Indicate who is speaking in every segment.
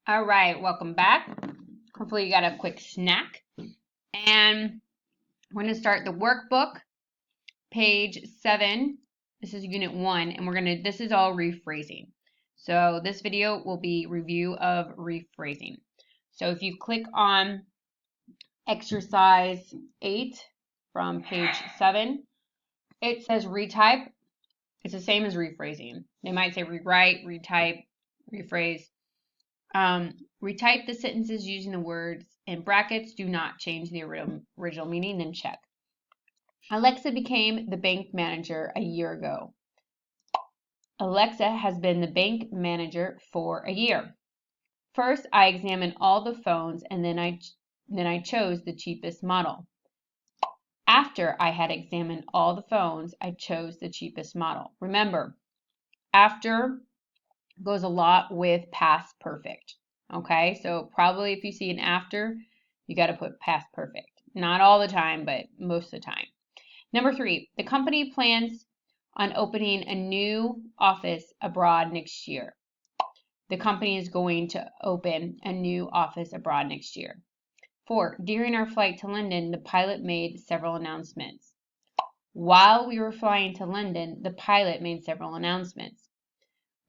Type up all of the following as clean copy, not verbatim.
Speaker 1: All right, welcome back. Hopefully you got a quick snack. And we're going to start the workbook, page 7. This is unit 1, and this is all rephrasing. So this video will be review of rephrasing. So if you click on exercise 8 from page 7, it says retype. It's the same as rephrasing. They might say rewrite, retype, rephrase. Retype the sentences using the words in brackets. Do not change the original meaning, then check. Alexa became the bank manager a year ago. Alexa has been the bank manager for a year. First, I examined all the phones and then I chose the cheapest model. After I had examined all the phones, I chose the cheapest model. Remember, after goes a lot with past perfect. Okay, so probably if you see an after, you got to put past perfect. Not all the time, but most of the time. Number 3, the company plans on opening a new office abroad next year. The company is going to open a new office abroad next year. 4, during our flight to London, the pilot made several announcements. While we were flying to London, the pilot made several announcements.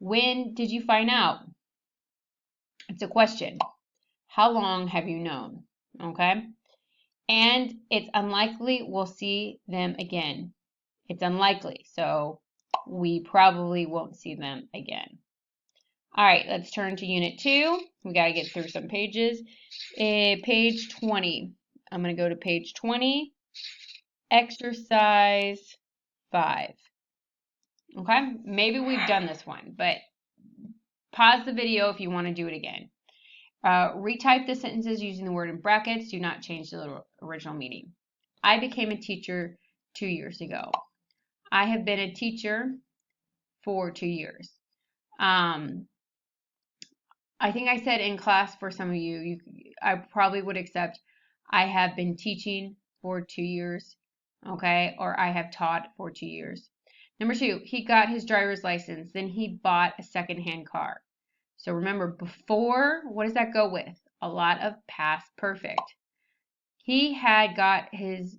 Speaker 1: When did you find out? It's a question. How long have you known? Okay. And it's unlikely we'll see them again. It's unlikely, so we probably won't see them again. All right, let's turn to Unit 2. We got to get through some pages. Page 20. I'm going to go to page 20, exercise 5. Okay, maybe we've done this one, but pause the video if you want to do it again. Retype the sentences using the word in brackets. Do not change the original meaning. I became a teacher 2 years ago. I have been a teacher for 2 years. I think I said in class for some of you, I probably would accept I have been teaching for 2 years, okay, or I have taught for 2 years. Number 2, he got his driver's license, then he bought a secondhand car. So remember, before, what does that go with? A lot of past perfect. He had got his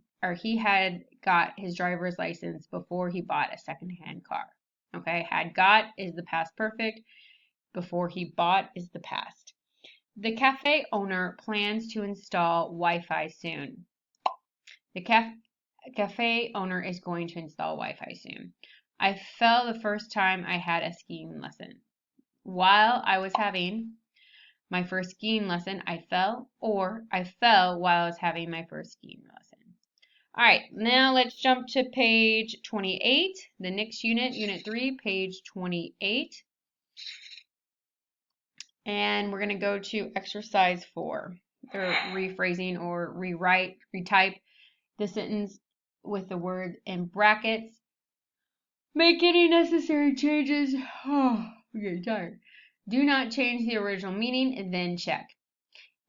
Speaker 1: driver's license before he bought a secondhand car. Okay, had got is the past perfect. Before he bought is the past. The cafe owner plans to install Wi-Fi soon. The cafe owner is going to install Wi-Fi soon. I fell the first time I had a skiing lesson. While I was having my first skiing lesson, I fell, or I fell while I was having my first skiing lesson. All right, now let's jump to page 28, the next unit, unit 3, page 28. And we're going to go to exercise 4, or rephrasing or rewrite, retype the sentence with the word in brackets. Make any necessary changes. I'm getting tired. Do not change the original meaning and then check.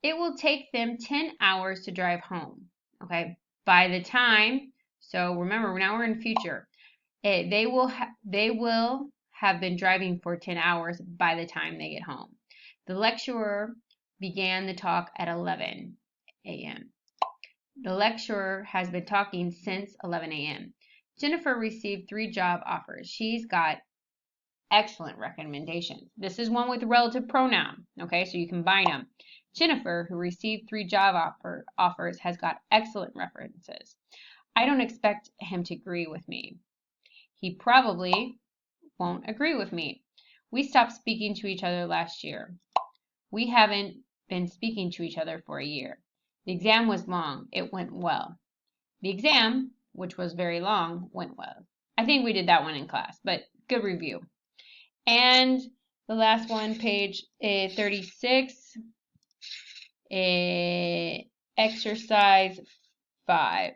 Speaker 1: It will take them 10 hours to drive home. Okay, by the time, so remember now we're in future. They will have been driving for 10 hours by the time they get home. The lecturer began the talk at 11 a.m. The lecturer has been talking since 11 a.m. Jennifer received 3 job offers. She's got excellent recommendations. This is one with relative pronoun, okay, so you combine them. Jennifer, who received 3 job offers, has got excellent references. I don't expect him to agree with me. He probably won't agree with me. We stopped speaking to each other last year. We haven't been speaking to each other for a year. The exam was long. It went well. The exam, which was very long, went well. I think we did that one in class, but good review. And the last one, page 36, exercise 5.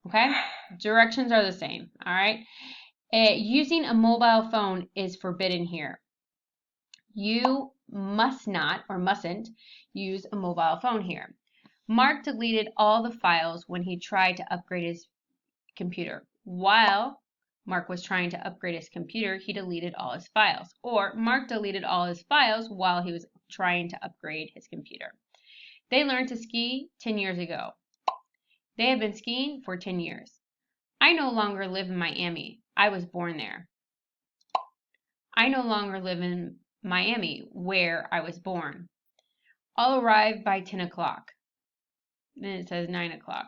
Speaker 1: Okay, directions are the same. All right, using a mobile phone is forbidden here. You must not or mustn't use a mobile phone here. Mark deleted all the files when he tried to upgrade his computer. While Mark was trying to upgrade his computer, he deleted all his files. Or Mark deleted all his files while he was trying to upgrade his computer. They learned to ski 10 years ago. They have been skiing for 10 years. I no longer live in Miami. I was born there. I no longer live in Miami, where I was born. I'll arrive by 10 o'clock. Then it says 9 o'clock.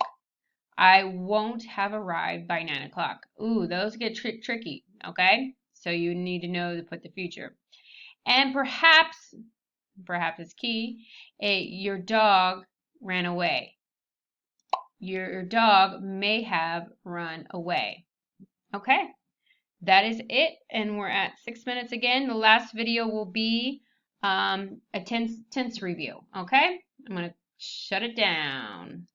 Speaker 1: I won't have arrived by 9 o'clock. Ooh, those get tricky, okay? So you need to know to put the future. And perhaps is key, your dog ran away. Your dog may have run away. Okay, that is it. And we're at 6 minutes again. The last video will be a tense review. Okay, I'm going to shut it down.